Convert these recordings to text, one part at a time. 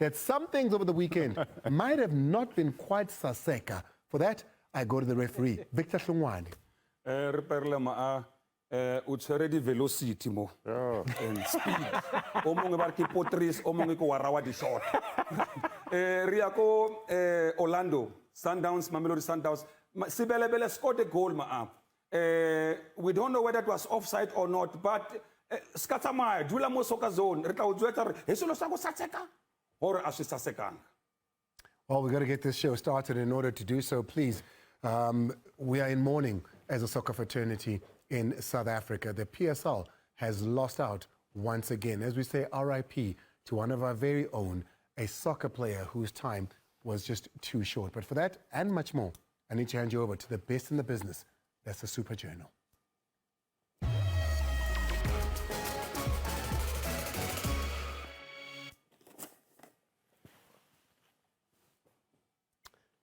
that some things over the weekend might have not been quite saseka. For that, I go to the referee, Victor Hlongwane. Re perle maa o tshwere di velocity mo and speed o mongwe ba ke potris o mongwe ke wa rawa di shot re ya ko Orlando Sundowns Mamelodi Sundowns Sibelebele scored a goal maa we don't know whether it was offside or not, but skatsamaya dula mo soccer zone re tla o tswetsa re he selo sa go satseka or a se sasekang. Well, we've got to get this show started. In order to do so, please, we are in mourning as a soccer fraternity in South Africa. The PSL has lost out once again. As we say RIP to one of our very own, a soccer player whose time was just too short. But for that and much more, I need to hand you over to the best in the business. That's the Super Journal.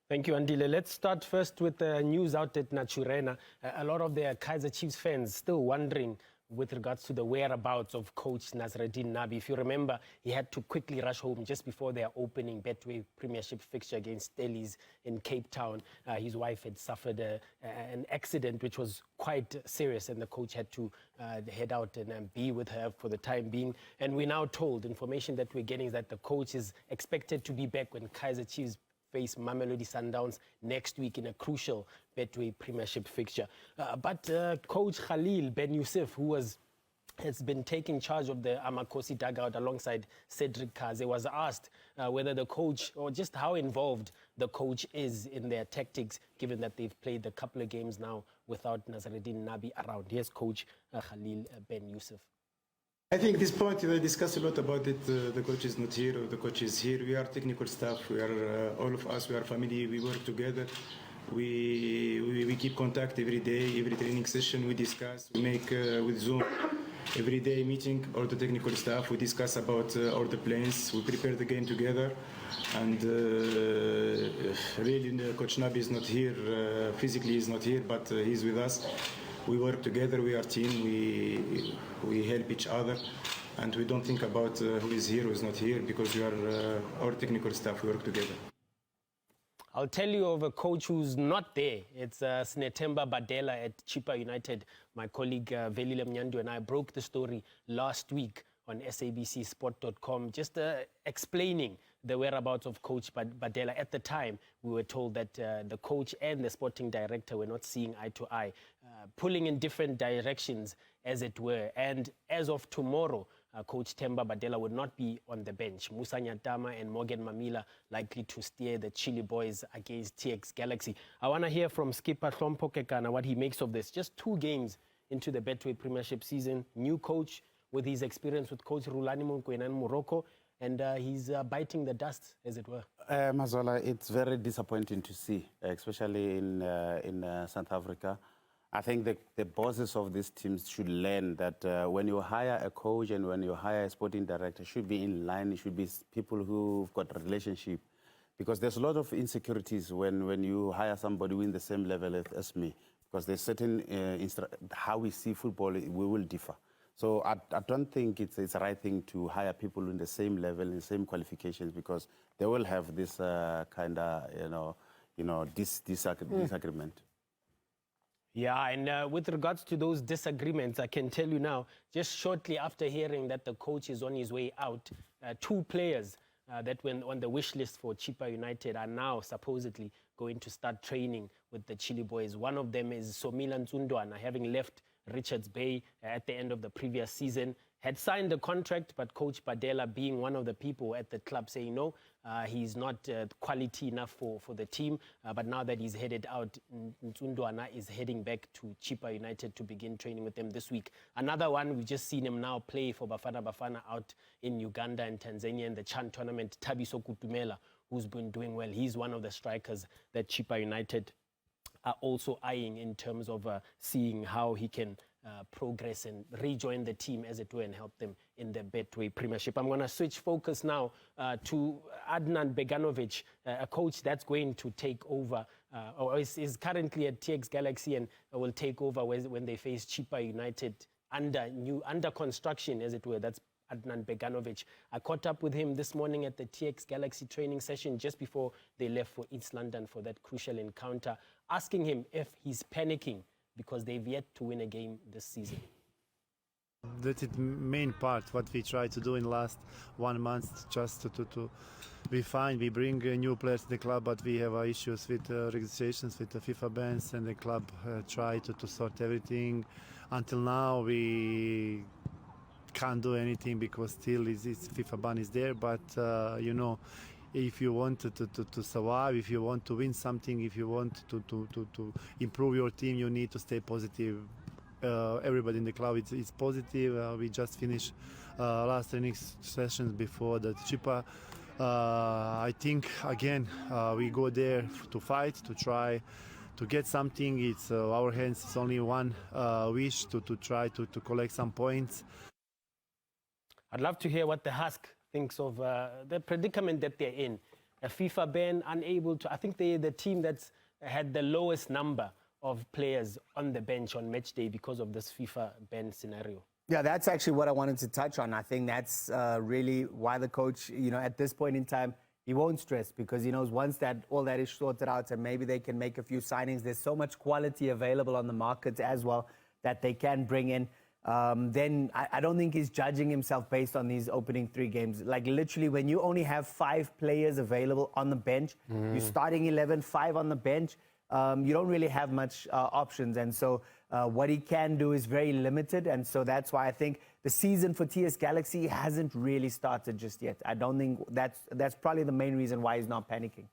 Thank you, Andile. Let's start first with the news out at Naturena. A lot of the Kaizer Chiefs fans still wondering with regards to the whereabouts of coach Nasreddin Nabi. If you remember, he had to quickly rush home just before their opening Betway Premiership fixture against Stellies in Cape Town. His wife had suffered an accident which was quite serious, and the coach had to head out and be with her for the time being. And we're now told, information that we're getting is that the coach is expected to be back when Kaizer Chiefs face Mamelodi Sundowns next week in a crucial Betway Premiership fixture. But coach Khalil Ben Youssef, who has been taking charge of the Amakosi dugout alongside Cedric Kaze, was asked whether the coach, or just how involved the coach is in their tactics, given that they've played a couple of games now without Nasreddin Nabi around. Here's coach Khalil Ben Youssef. I think at this point they discuss a lot about it. The coach is not here, or the coach is here. We are technical staff. We are all of us. We are family. We work together. We keep contact every day, every training session. We discuss. We make with Zoom every day meeting. All the technical staff. We discuss about all the plans. We prepare the game together. And really, Coach Nabi is not here. Physically, he's not here, but he's with us. We work together, we are a team, we help each other, and we don't think about who is here, who is not here, because we are our technical staff, we work together. I'll tell you of a coach who's not there. It's Snetemba Badela at Chippa United. My colleague Velile Mnyandu and I broke the story last week on sabcsport.com, just explaining the whereabouts of Coach Badela. At the time, we were told that the coach and the sporting director were not seeing eye to eye, pulling in different directions, as it were. And as of tomorrow, Coach Themba Badela would not be on the bench. Musa Nyatama and Morgan Mamila likely to steer the Chile boys against TX Galaxy. I want to hear from skipper Hlompo Kekana what he makes of this. Just 2 games into the Betway Premiership season, new coach with his experience with Coach Rulani Mokwena in Morocco, and he's biting the dust, as it were. Mazola, it's very disappointing to see, especially in South Africa. I think the bosses of these teams should learn that when you hire a coach and when you hire a sporting director, it should be in line. It should be people who've got a relationship. Because there's a lot of insecurities when you hire somebody who is in the same level as me. Because there's certain, how we see football, we will differ. So I don't think it's the right thing to hire people in the same level, in the same qualifications, because they will have this kind of, disagreement. Yeah, and with regards to those disagreements, I can tell you now, just shortly after hearing that the coach is on his way out, 2 players that were on the wish list for Chippa United are now supposedly going to start training with the Chile boys. One of them is Somila Nsundwana, having left Richards Bay at the end of the previous season, had signed the contract, but Coach Badela being one of the people at the club saying no, he's not quality enough for the team. But now that he's headed out, Nsundwana is heading back to Chippa United to begin training with them this week. Another one, we've just seen him now play for Bafana Bafana out in Uganda and Tanzania in the Chan tournament, Thabiso Kutumela, who's been doing well. He's one of the strikers that Chippa United are also eyeing in terms of seeing how he can progress and rejoin the team, as it were, and help them in the Betway Premiership. I'm going to switch focus now to Adnan Beganovic, a coach that's going to take over, or is currently at TX Galaxy and will take over when they face Chippa United under construction, as it were. That's Adnan Beganovic. I caught up with him this morning at the TX Galaxy training session just before they left for East London for that crucial encounter, asking him if he's panicking because they've yet to win a game this season. That is main part what we try to do in last 1 month, just to be fine. We bring new players to the club, but we have issues with registrations, with the FIFA bans, and the club try to sort everything. Until now, we can't do anything because still FIFA ban is there. But you know, if you want to survive, if you want to win something, if you want to improve your team, you need to stay positive. Everybody in the club is positive. We just finished last training sessions before the Chippa. I think again we go there to fight, to try to get something. It's our hands. It's only one wish to try to collect some points. I'd love to hear what the Husk thinks of the predicament that they're in. A FIFA ban, unable to. I think they're the team that's had the lowest number of players on the bench on match day because of this FIFA ban scenario. Yeah, that's actually what I wanted to touch on. I think that's really why the coach, at this point in time, he won't stress because he knows once that all that is sorted out and maybe they can make a few signings, there's so much quality available on the market as well that they can bring in. Then I don't think he's judging himself based on these opening 3 games. Like literally when you only have 5 players available on the bench, you're starting 11, 5 on the bench, you don't really have much options. And so what he can do is very limited. And so that's why I think the season for TS Galaxy hasn't really started just yet. I don't think that's probably the main reason why he's not panicking.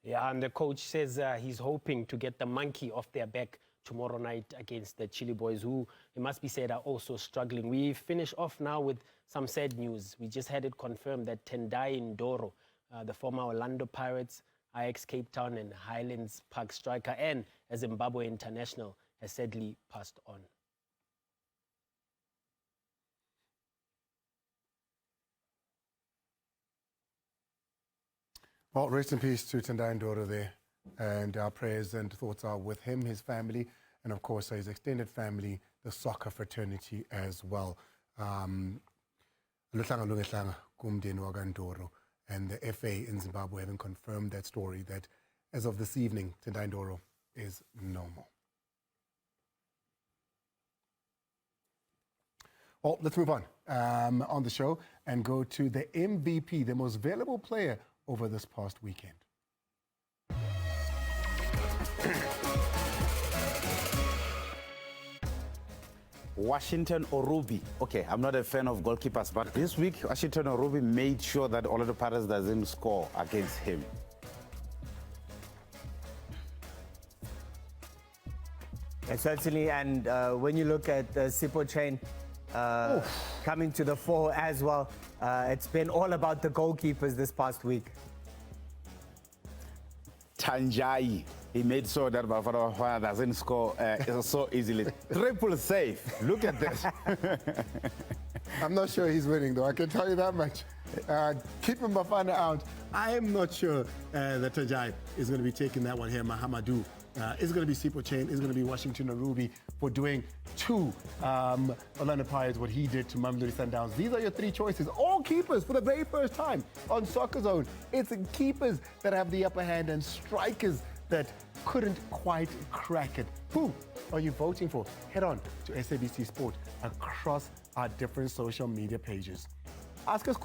Yeah, and the coach says he's hoping to get the monkey off their back tomorrow night against the Chile boys, who, it must be said, are also struggling. We finish off now with some sad news. We just had it confirmed that Tendai Ndoro, the former Orlando Pirates, Ajax Cape Town and Highlands Park striker and a Zimbabwe international, has sadly passed on. Well, rest in peace to Tendai Ndoro there. And our prayers and thoughts are with him, his family, and of course his extended family, the soccer fraternity as well. And the FA in Zimbabwe having confirmed that story that as of this evening, Tendai Ndoro is no more. Well, let's move on the show and go to the MVP, the most valuable player over this past weekend. Washington Orubi. Okay, I'm not a fan of goalkeepers, but this week, Washington Orubi made sure that Orlando Pirates doesn't score against him. And certainly, and when you look at Sipho Chain coming to the fore as well, it's been all about the goalkeepers this past week. Tendai, he made sure that Bafana doesn't score so easily. Triple save. Look at this. I'm not sure he's winning, though. I can tell you that much. Keeping Bafana out, I am not sure that Tendai is going to be taking that one here. Mahamadou is going to be Sipho Chain, is going to be Washington Orubi for doing to Orlando Pirates what he did to Mamelodi Sundowns. These are your 3 choices. All keepers for the very first time on Soccer Zone. It's keepers that have the upper hand and strikers that couldn't quite crack it. Who are you voting for? Head on to SABC Sport across our different social media pages. Ask us